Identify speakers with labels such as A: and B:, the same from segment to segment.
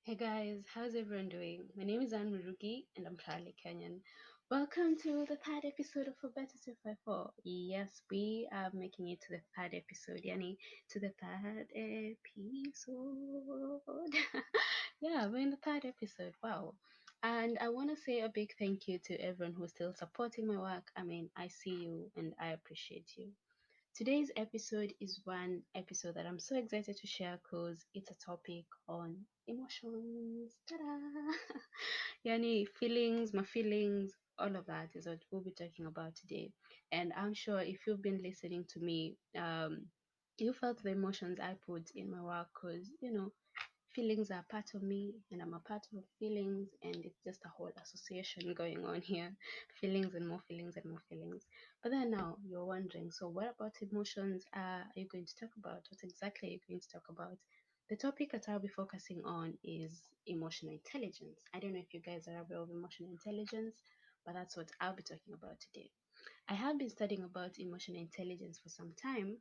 A: Hey guys, how's everyone doing? My name is Anne Murugi and I'm proudly Kenyan. Welcome to the third episode of For Better 254. Yes, we are making it to the third episode, Yani, to the third episode. Yeah, we're in the third episode. Wow. And I want to say a big thank you to everyone who's still supporting my work. I mean, I see you and I appreciate you. Today's episode is one episode that I'm so excited to share because it's a topic on emotions. Ta-da! Yani feelings, my feelings, all of that is what we'll be talking about today. And I'm sure if you've been listening to me, you felt the emotions I put in my work because, feelings are part of me and I'm a part of feelings, and it's just a whole association going on here. Feelings and more feelings and more feelings. But then now you're wondering, so what about emotions are you going to talk about? What exactly are you going to talk about? The topic that I'll be focusing on is emotional intelligence. I don't know if you guys are aware of emotional intelligence, but that's what I'll be talking about today. I have been studying about emotional intelligence for some time,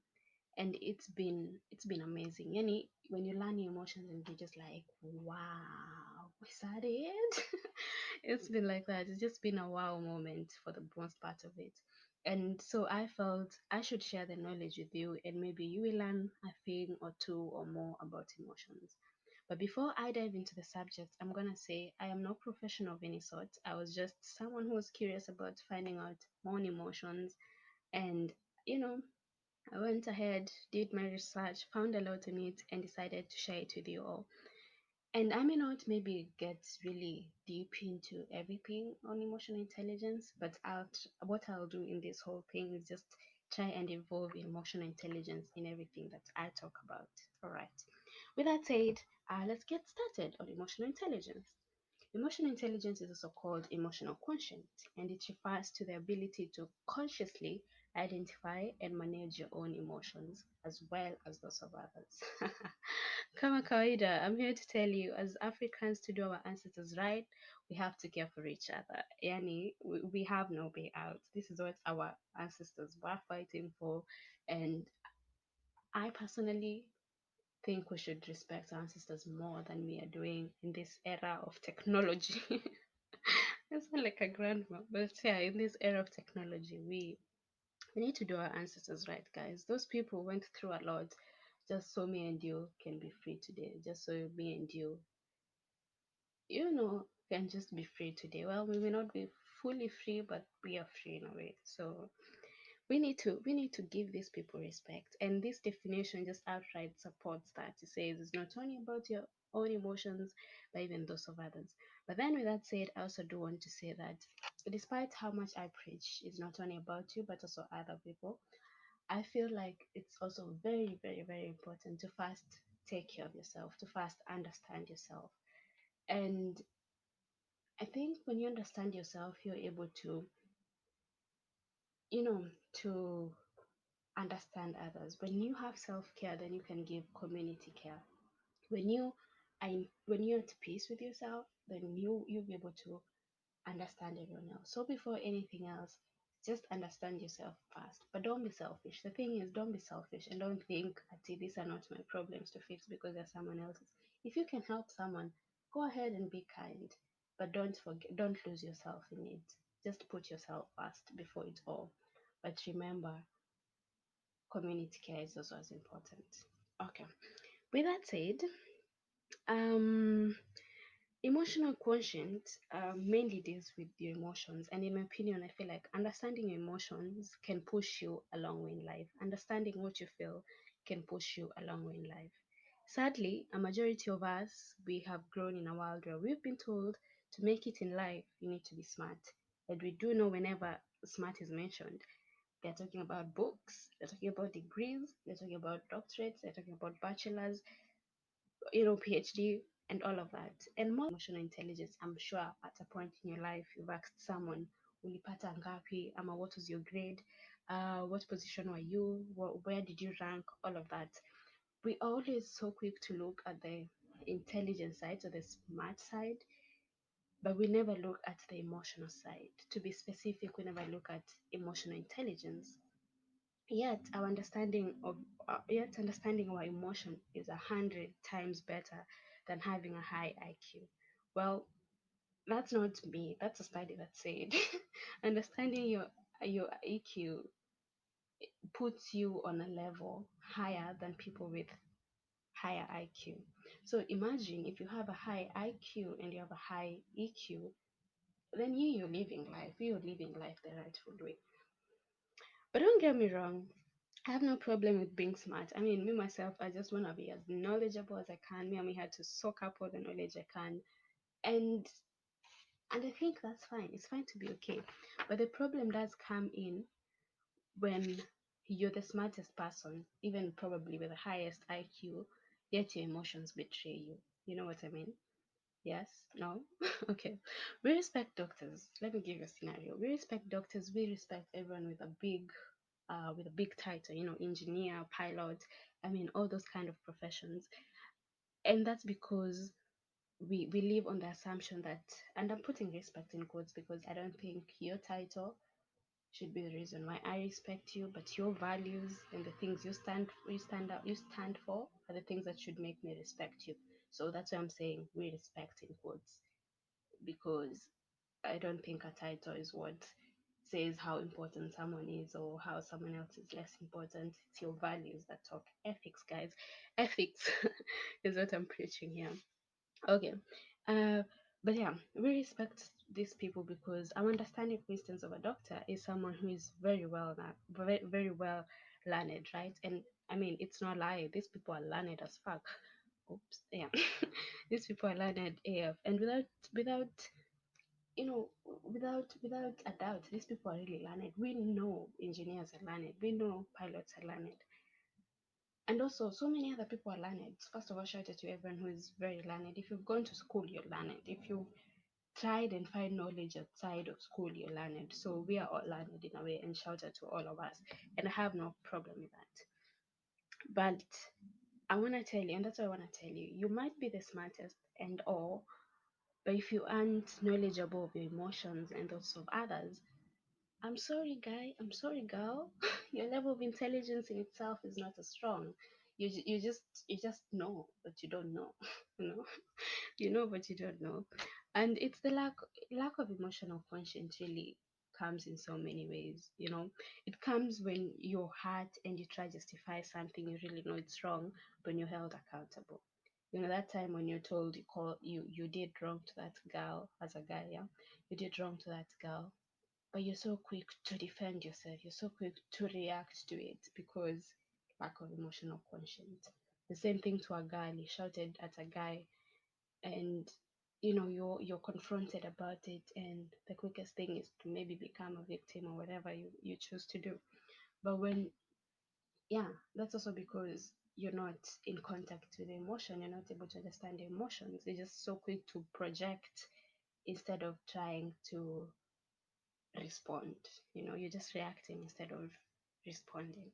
A: and it's been amazing. Yani, when you learn your emotions and you're just like, wow, is that it? It's been like that. It's just been a wow moment for the most part of it. And so I felt I should share the knowledge with you, and maybe you will learn a thing or two or more about emotions. But before I dive into the subject, I'm gonna say I am no professional of any sort. I was just someone who was curious about finding out more on emotions, and you know I went ahead, did my research, found a lot on it, and decided to share it with you all. And I may not maybe get really deep into everything on emotional intelligence, but what I'll do in this whole thing is just try and involve emotional intelligence in everything that I talk about. All right. With that said, let's get started on emotional intelligence. Emotional intelligence is also called emotional quotient, and it refers to the ability to consciously identify and manage your own emotions as well as those of others. Kama kawaida, I'm here to tell you, as Africans, to do our ancestors right, we have to care for each other. Yani, we have no way out. This is what our ancestors were fighting for, and I personally think we should respect our ancestors more than we are doing in this era of technology. I sound like a grandma, but yeah, in this era of technology, we need to do our ancestors right, guys. Those people went through a lot just so me and you can be free today. Just so me and you, can just be free today. Well, we may not be fully free, but we are free in a way. So we need to give these people respect, and this definition just outright supports that. It says it's not only about your own emotions but even those of others. But then with that said, I also do want to say that despite how much I preach it's not only about you but also other people, I feel like it's also very, very, very important to first take care of yourself, to first understand yourself. And I think when you understand yourself, you're able to understand others. When you have self-care, then you can give community care. When you're at peace with yourself, then you'll be able to understand everyone else. So before anything else, just understand yourself first. But don't be selfish. The thing is, don't be selfish and don't think, I see these are not my problems to fix because they're someone else's. If you can help someone, go ahead and be kind. But don't lose yourself in it. Just put yourself first before it all. But remember, community care is also as important. Okay. With that said, um, emotional quotient mainly deals with your emotions, and in my opinion, I feel like understanding your emotions can push you a long way in life. Understanding what you feel can push you a long way in life. Sadly, a majority of us, we have grown in a world where we've been told to make it in life, you need to be smart. And we do know whenever smart is mentioned, they're talking about books, they're talking about degrees, they're talking about doctorates, they're talking about bachelors, PhD, and all of that. And more emotional intelligence, I'm sure at a point in your life you've asked someone, ulipata ngapi, ama what was your grade, what position were you, where did you rank, all of that. We always so quick to look at the intelligent side, so the smart side, but we never look at the emotional side. To be specific, we never look at emotional intelligence. Yet understanding our emotion is 100 times better than having a high IQ. Well, that's not me. That's a study that said understanding your EQ puts you on a level higher than people with higher IQ. So imagine if you have a high IQ and you have a high EQ, then you're living life the rightful way. But don't get me wrong, I have no problem with being smart. I mean, me myself, I just want to be as knowledgeable as I can. Me, I had to soak up all the knowledge I can, and I think that's fine. It's fine to be okay. But the problem does come in when you're the smartest person, even probably with the highest IQ, yet your emotions betray you. You know what I mean? Yes? No? Okay. We respect doctors. Let me give you a scenario. We respect doctors. We respect everyone with a big title, engineer, pilot. I mean, all those kind of professions. And that's because we live on the assumption that, and I'm putting respect in quotes because I don't think your title should be the reason why I respect you, but your values and the things you stand for are the things that should make me respect you. So that's why I'm saying we respect in quotes, because I don't think a title is what says how important someone is or how someone else is less important. It's your values that talk. Ethics, guys. Ethics is what I'm preaching here. Okay. Uh, but yeah, we respect these people because our understanding, for instance, of a doctor is someone who is very well learned, right? And I mean, it's not lie. These people are learned as fuck. Oops. Yeah. These people are learned AF, and without without a doubt, these people are really learned. We know engineers are learned. We know pilots are learned. And also, so many other people are learned. First of all, shout out to everyone who is very learned. If you've gone to school, you're learned. If you've tried and find knowledge outside of school, you're learned. So we are all learned in a way, and shout out to all of us. And I have no problem with that. But I want to tell you, and that's what I want to tell you, you might be the smartest and all, but if you aren't knowledgeable of your emotions and those of others, I'm sorry, guy. I'm sorry, girl. Your level of intelligence in itself is not as strong. You just know, but you don't know. You know, you know, but you don't know. And it's the lack of emotional conscience really comes in so many ways. It comes when you're hurt and you try to justify something you really know it's wrong, when you're held accountable. That time when you're told you did wrong to that girl as a guy, yeah, you did wrong to that girl, but you're so quick to defend yourself. You're so quick to react to it because lack of emotional conscience. The same thing to a girl. You shouted at a guy, and you're confronted about it, and the quickest thing is to maybe become a victim or whatever you choose to do. But when yeah, that's also because you're not in contact with the emotion. You're not able to understand the emotions. You're just so quick to project instead of trying to respond. You're just reacting instead of responding.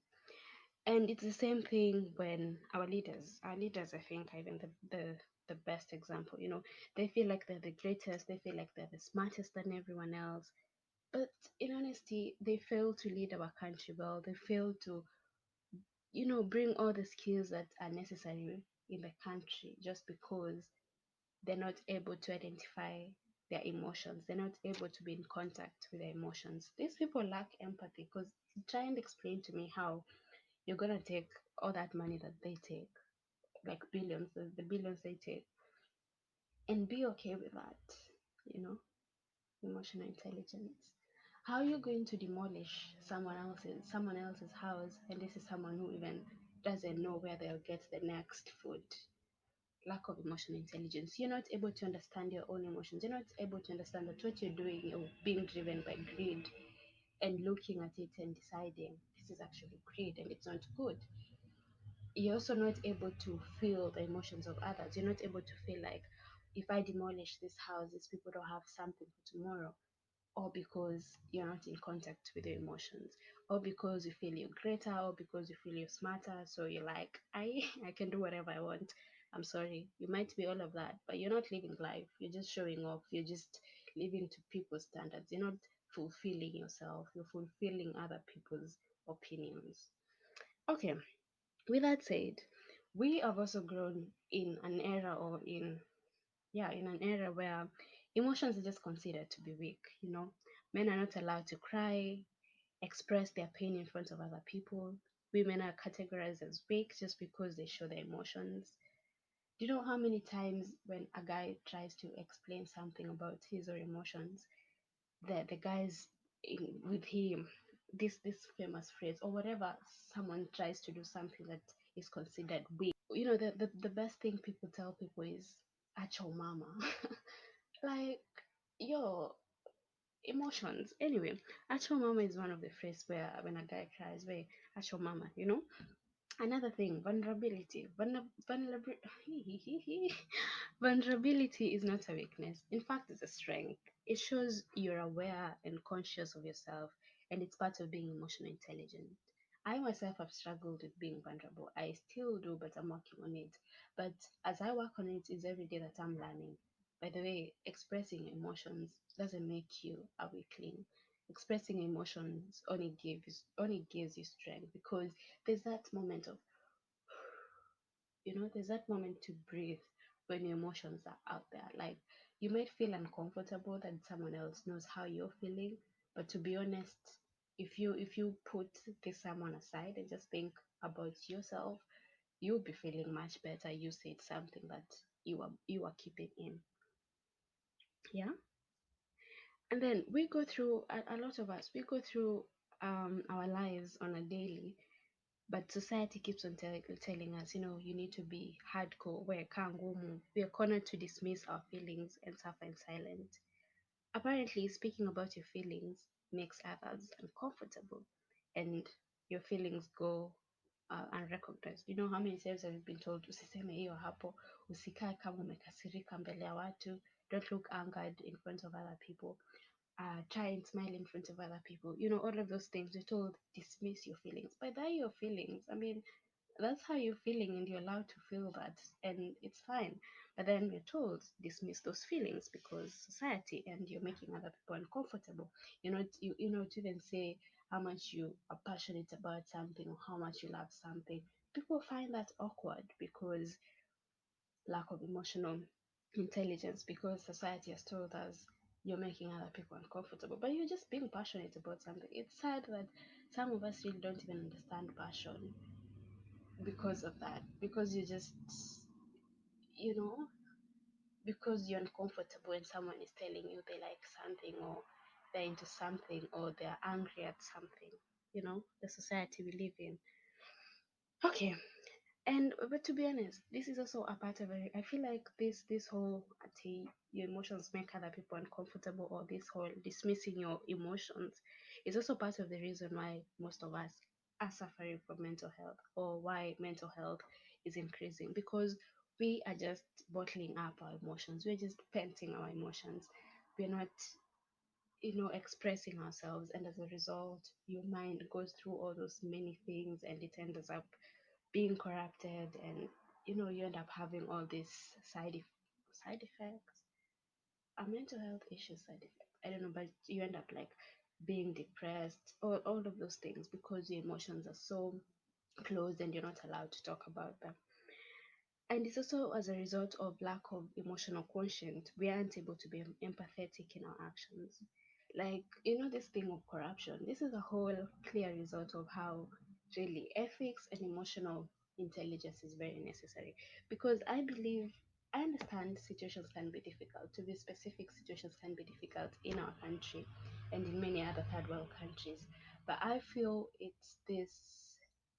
A: And it's the same thing when our leaders, I think, are even the best example. They feel like they're the greatest, they feel like they're the smartest than everyone else, but in honesty, they fail to lead our country well. They fail to bring all the skills that are necessary in the country, just because they're not able to identify their emotions. They're not able to be in contact with their emotions. These people lack empathy, because try and explain to me how you're gonna take all that money that they take, like billions, the billions they take, and be okay with that, you know, emotional intelligence. How are you going to demolish someone else's house, and this is someone who even doesn't know where they'll get the next food? Lack of emotional intelligence. You're not able to understand your own emotions. You're not able to understand that what you're doing, you're being driven by greed, and looking at it and deciding this is actually greed and it's not good. You're also not able to feel the emotions of others. You're not able to feel like, if I demolish this house, these people don't have something for tomorrow. Or because you're not in contact with your emotions, or because you feel you're greater, or because you feel you're smarter, so you're like, I can do whatever I want. I'm sorry, you might be all of that, but you're not living life. You're just showing off. You're just living to people's standards. You're not fulfilling yourself. You're fulfilling other people's opinions. Okay, with that said, We have also grown in an era, or in yeah, in an era where emotions are just considered to be weak, you know. Men are not allowed to cry, express their pain in front of other people. Women are categorized as weak just because they show their emotions. Do you know how many times when a guy tries to explain something about his or emotions, the guys with him, this famous phrase or whatever, someone tries to do something that is considered weak. You know, the best thing people tell people is "acho mama," like yo emotions. Anyway, "acho mama" is one of the phrases where when a guy cries, where "acho mama," you know. Another thing, vulnerability. Vulnerability is not a weakness. In fact, it's a strength. It shows you're aware and conscious of yourself, and it's part of being emotionally intelligent. I myself have struggled with being vulnerable. I still do, but I'm working on it. But as I work on it, it's every day that I'm learning. By the way, expressing emotions doesn't make you a weakling. Expressing emotions only gives you strength, because there's that moment of, there's that moment to breathe when your emotions are out there. Like, you might feel uncomfortable that someone else knows how you're feeling, but to be honest, if you put this someone aside and just think about yourself, you'll be feeling much better. You said something that you are keeping in. Yeah. And then we go through, a lot of us, we go through our lives on a daily. But society keeps on telling us, you need to be hardcore, where can't go move. We are cornered to dismiss our feelings and suffer in silence. Apparently, speaking about your feelings makes others uncomfortable, and your feelings go unrecognized. You know how many times have you been told, usiseme hiyo hapo, usikae kama umekasirika mbele ya watu, don't look angered in front of other people, try and smile in front of other people. You know, all of those things. You're told dismiss your feelings. But they're your feelings. I mean, that's how you're feeling, and you're allowed to feel that, and it's fine. But then you're told dismiss those feelings because society, and you're making other people uncomfortable. To even say how much you are passionate about something, or how much you love something. People find that awkward because lack of emotional intelligence, because society has told us you're making other people uncomfortable, but you're just being passionate about something. It's sad that some of us really don't even understand passion because of that, because you just, you know, because you're uncomfortable when someone is telling you they like something, or they're into something, or they're angry at something, the society we live in. Okay. And but to be honest, this is also a part of it. I feel like this whole your emotions make other people uncomfortable, or this whole dismissing your emotions, is also part of the reason why most of us are suffering from mental health, or why mental health is increasing, because we are just bottling up our emotions. We're just venting our emotions. We're not, expressing ourselves, and as a result, your mind goes through all those many things, and it ends up being corrupted, and you end up having all these side effects, a mental health issue side effects, I don't know, but you end up like being depressed, all of those things, because your emotions are so closed and you're not allowed to talk about them. And it's also as a result of lack of emotional quotient. We aren't able to be empathetic in our actions. Like, this thing of corruption, this is a whole clear result of how really ethics and emotional intelligence is very necessary. Because I understand situations can be difficult. To be specific, situations can be difficult in our country and in many other third world countries. But I feel it's this,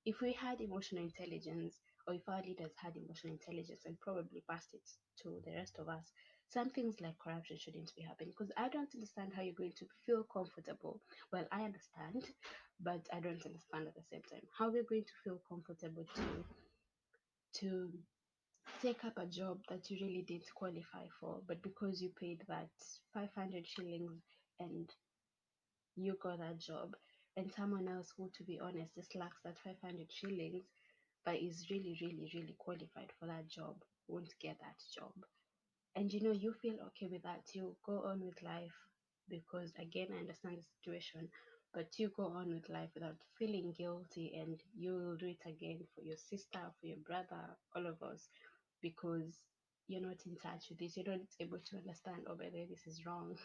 A: if we had emotional intelligence, or if our leaders had emotional intelligence and probably passed it to the rest of us, some things like corruption shouldn't be happening. Because I don't understand how you're going to feel comfortable. Well, I understand, but I don't understand at the same time how we're going to feel comfortable to take up a job that you really didn't qualify for, but because you paid that 500 shillings and you got that job, and someone else who, to be honest, just lacks that 500 shillings but is really, really, really qualified for that job, won't get that job. And you feel okay with that. You go on with life because, again, I understand the situation. but you go on with life without feeling guilty, and you'll do it again for your sister, for your brother, all of us, because you're not in touch with this. You're not able to understand, oh, by the way, this is wrong.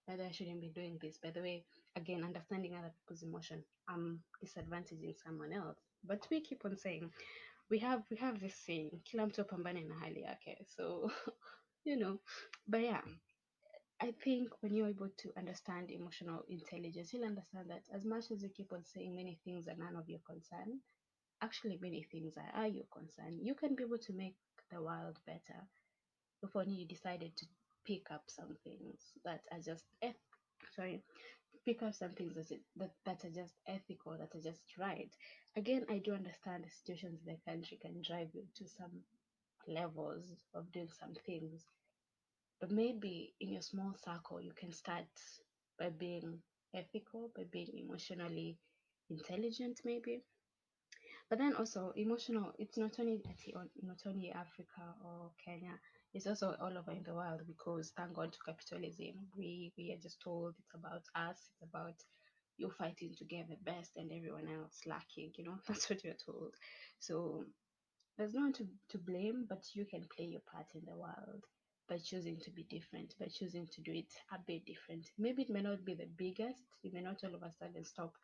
A: By the way, I shouldn't be doing this. By the way, again, understanding other people's emotion. I'm disadvantaging someone else. But we keep on saying, we have this saying, kila mtu apambane na hali yake. So, you know, but yeah, I think when you're able to understand emotional intelligence, you'll understand that as much as you keep on saying many things are none of your concern, actually many things are your concern. You can be able to make the world better if only you decided to pick up some things that are just sorry, pick up some things that are just ethical, that are just right. Again, I do understand the situations in the country can drive you to some levels of doing some things, but maybe in your small circle, you can start by being ethical, by being emotionally intelligent, maybe. But then also emotional, it's not only Africa or Kenya, it's also all over in the world because thank God to capitalism. We are just told it's about us, it's about you fighting to get the best and everyone else lacking, that's what you're told. So there's no one to blame, but you can play your part in the world by choosing to be different, by choosing to do it a bit different. Maybe it may not be the biggest, you may not all of a sudden stop,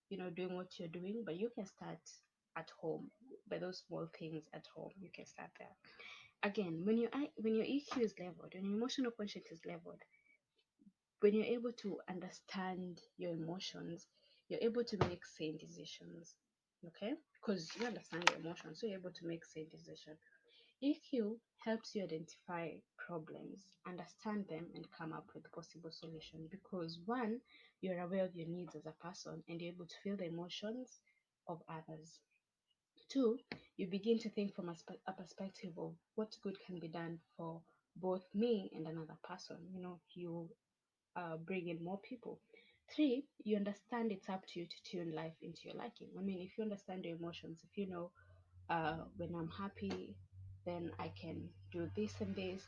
A: doing what you're doing, but you can start at home by those small things at home. You can start there. Again, when your EQ is leveled, when your emotional quotient is leveled, when you're able to understand your emotions, you're able to make sane decisions. Okay? Because you understand your emotions, so you're able to make sane decisions. EQ helps you identify problems, understand them, and come up with possible solutions because one, you're aware of your needs as a person and you're able to feel the emotions of others. Two, you begin to think from a perspective of what good can be done for both me and another person. You bring in more people. Three, you understand it's up to you to tune life into your liking. I mean, if you understand your emotions, if you know when I'm happy, then I can do this and this.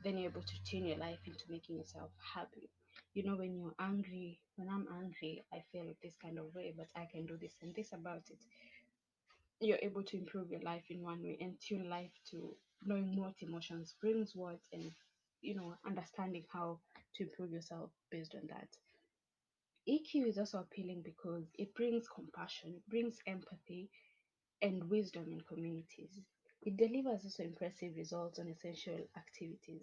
A: Then you're able to tune your life into making yourself happy. When you're angry, when I'm angry, I feel this kind of way, but I can do this and this about it. You're able to improve your life in one way and tune life to knowing what emotions brings what and understanding how to improve yourself based on that. EQ is also appealing because it brings compassion, it brings empathy, and wisdom in communities. It delivers also impressive results on essential activities.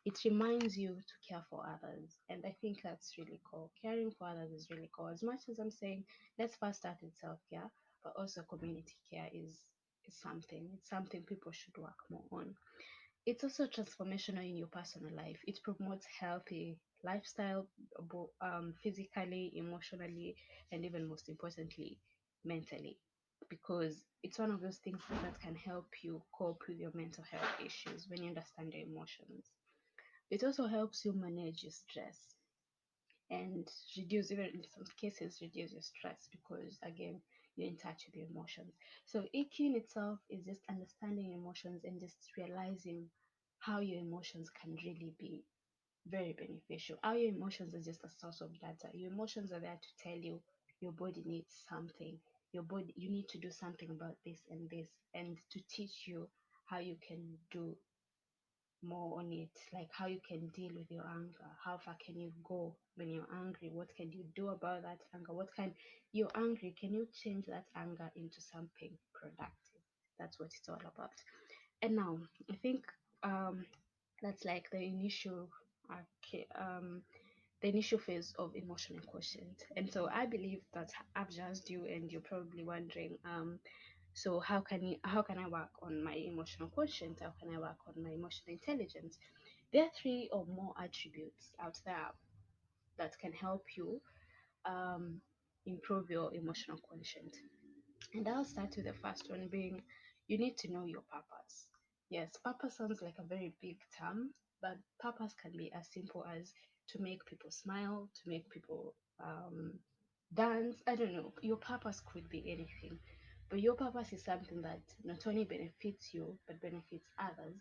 A: It reminds you to care for others. And I think that's really cool. Caring for others is really cool. As much as I'm saying, let's first start with self care, but also community care is something. It's something people should work more on. It's also transformational in your personal life. It promotes healthy lifestyle, physically, emotionally, and even most importantly, mentally, because it's one of those things that can help you cope with your mental health issues when you understand your emotions. It also helps you manage your stress and reduce, even in some cases, reduce your stress because again, you're in touch with your emotions. So EQ in itself is just understanding emotions and just realizing how your emotions can really be very beneficial. How your emotions are just a source of data. Your emotions are there to tell you your body needs something. Your body, you need to do something about this, and to teach you how you can do more on it, like how you can deal with your anger, how far can you go when you're angry, what can you do about that anger, what can you're angry, can you change that anger into something productive? That's what it's all about. And now I think um that's like the initial phase of emotional quotient. And so I believe that I've just you, and you're probably wondering, so how can I work on my emotional quotient? How can I work on my emotional intelligence? There are three or more attributes out there that can help you um, improve your emotional quotient. And I'll start with the first one being you need to know your purpose. Yes, purpose sounds like a very big term, but purpose can be as simple as to make people smile, to make people dance. I don't know. Your purpose could be anything, but your purpose is something that not only benefits you, but benefits others,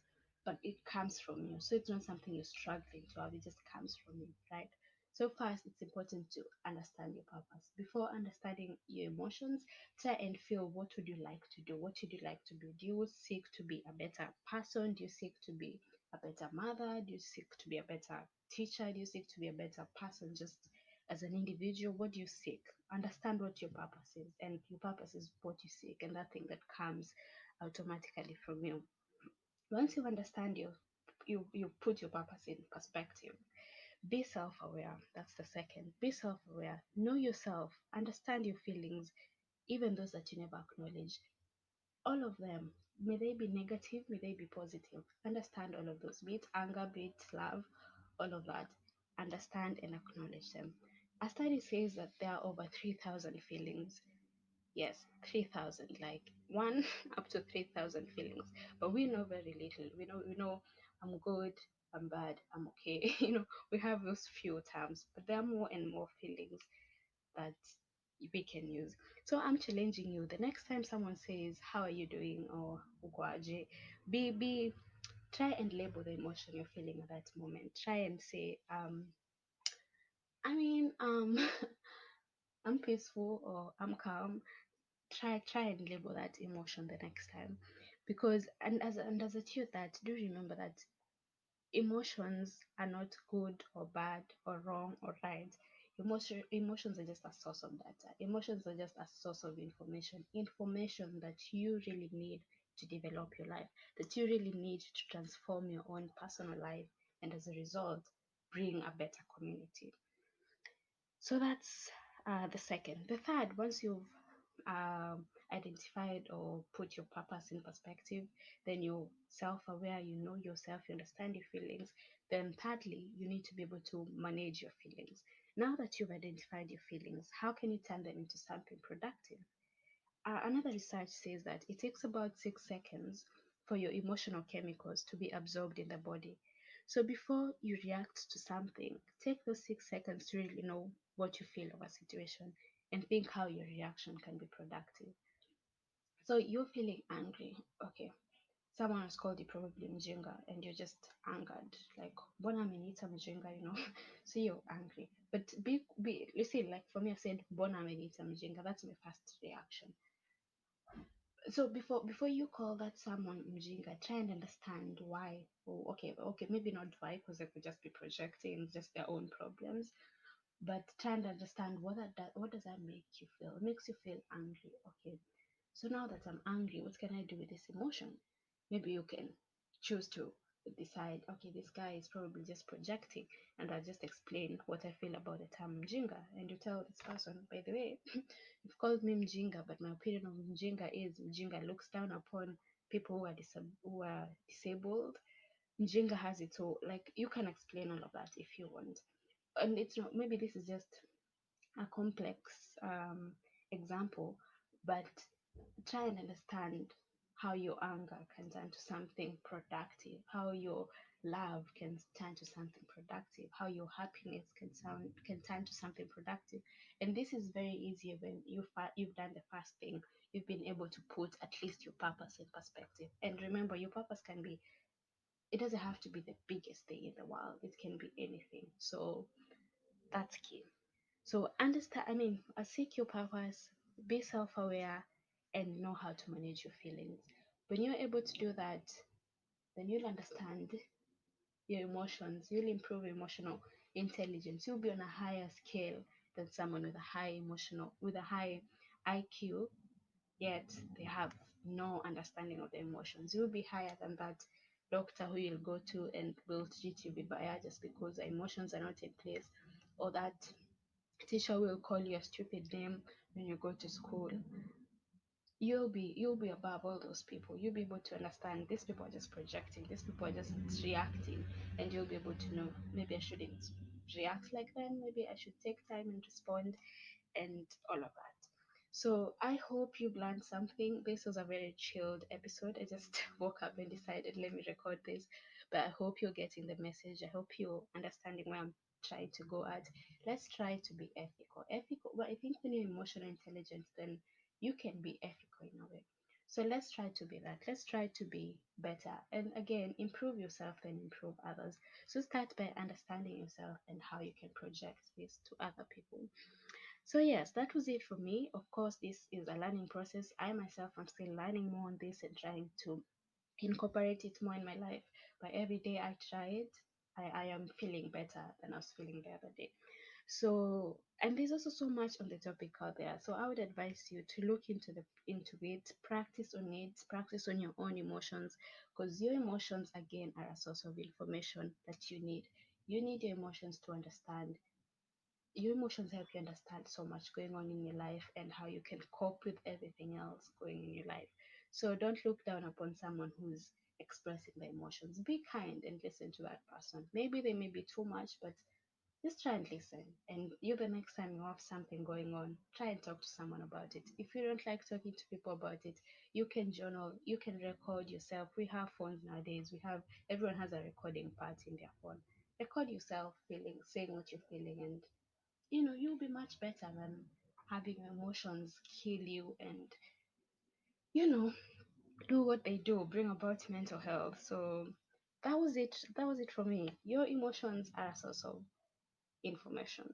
A: but it comes from you. So it's not something you're struggling to have, it just comes from you, right? So first, it's important to understand your purpose. Before understanding your emotions, try and feel, what would you like to do? What would you like to be? Do you seek to be a better person? Do you seek to be a better mother? Do you seek to be a better teacher? Do you seek to be a better person just as an individual? What do you seek? Understand what your purpose is, and your purpose is what you seek, and that thing that comes automatically from you. Once you understand you put your purpose in perspective. Be self aware. That's the second. Be self aware. Know yourself. Understand your feelings, even those that you never acknowledge. All of them. May they be negative, may they be positive. Understand all of those. Be it anger, be it love, all of that. Understand and acknowledge them. A study says that there are over 3,000 feelings. Yes, 3,000, like one up to 3,000 feelings. But we know very little. We know I'm good, I'm bad, I'm okay. We have those few terms, but there are more and more feelings that we can use. So I'm challenging you. The next time someone says, "How are you doing?" or "Ukwaje," be try and label the emotion you're feeling at that moment. Try and say, I mean, I'm peaceful or I'm calm. Try and label that emotion the next time, because and as a truth, that do remember that emotions are not good or bad or wrong or right. Emotions are just a source of data. Emotions are just a source of information that you really need to develop your life, that you really need to transform your own personal life, and as a result, bring a better community. So that's the second. The third, once you've identified or put your purpose in perspective, then you're self aware, you know yourself, you understand your feelings. Then, thirdly, you need to be able to manage your feelings. Now that you've identified your feelings, how can you turn them into something productive? Another research says that it takes about 6 seconds for your emotional chemicals to be absorbed in the body. So before you react to something, take those 6 seconds to really know what you feel of a situation and think how your reaction can be productive. So you're feeling angry. Okay. Someone has called you probably mjinga and you're just angered. Like, Bona amenita mjinga. So you're angry. But you see, like for me, I said, Bona amenita mjinga. That's my first reaction. So before you call that someone mjinga, try and understand why. Oh, okay, maybe not why, because they could just be projecting just their own problems. But try and understand what does that make you feel. It makes you feel angry. Okay, so now that I'm angry, what can I do with this emotion? Maybe you can choose to decide, okay, this guy is probably just projecting, and I'll just explain what I feel about the term mjinga. And you tell this person, by the way, you've called me mjinga, but my opinion of mjinga is mjinga looks down upon people who are disabled. Mjinga has it all. Like, you can explain all of that if you want. And it's not, maybe this is just a complex example, but try and understand how your anger can turn to something productive, how your love can turn to something productive, how your happiness can turn to something productive. And this is very easy when you've done the first thing. You've been able to put at least your purpose in perspective. And remember, your purpose can be, it doesn't have to be the biggest thing in the world. It can be anything. So that's key. So understand, seek your purpose, be self-aware, and know how to manage your feelings. When you're able to do that, then you'll understand your emotions. You'll improve emotional intelligence. You'll be on a higher scale than someone with a high IQ, yet they have no understanding of their emotions. You'll be higher than that doctor who you'll go to and will treat you with bias just because the emotions are not in place, or that teacher will call you a stupid name when you go to school. You'll be above all those people. You'll be able to understand these people are just projecting, these people are just reacting, and you'll be able to know, maybe I shouldn't react like them, maybe I should take time and respond, and all of that. So I hope you've learned something. This was a very chilled episode. I just woke up and decided, let me record this. But I hope you're getting the message. I hope you're understanding where I'm trying to go at. Let's try to be ethical. Ethical, but I think when you're emotional intelligence, then you can be ethical in a way. So let's try to be that. Let's try to be better. And again, improve yourself and improve others. So start by understanding yourself and how you can project this to other people. So yes, that was it for me. Of course, this is a learning process. I myself am still learning more on this and trying to incorporate it more in my life. But every day I try it, I am feeling better than I was feeling the other day. So, and there's also so much on the topic out there. So I would advise you to look into it, practice on it, practice on your own emotions, because your emotions again are a source of information that you need. You need your emotions to understand. Your emotions help you understand so much going on in your life and how you can cope with everything else going in your life. So don't look down upon someone who's expressing their emotions. Be kind and listen to that person. Maybe they may be too much, but just try and listen. And you, the next time you have something going on, try and talk to someone about it. If you don't like talking to people about it, you can journal, you can record yourself. We have phones nowadays. Everyone has a recording part in their phone. Record yourself feeling, saying what you're feeling, and you'll be much better than having your emotions kill you and, you know, do what they do, bring about mental health. So that was it. That was it for me. Your emotions are a source of information.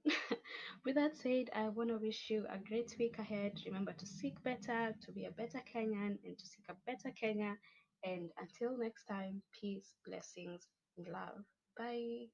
A: With that said, I want to wish you a great week ahead. Remember to seek better, to be a better Kenyan, and to seek a better Kenya. And until next time, peace, blessings, and love. Bye.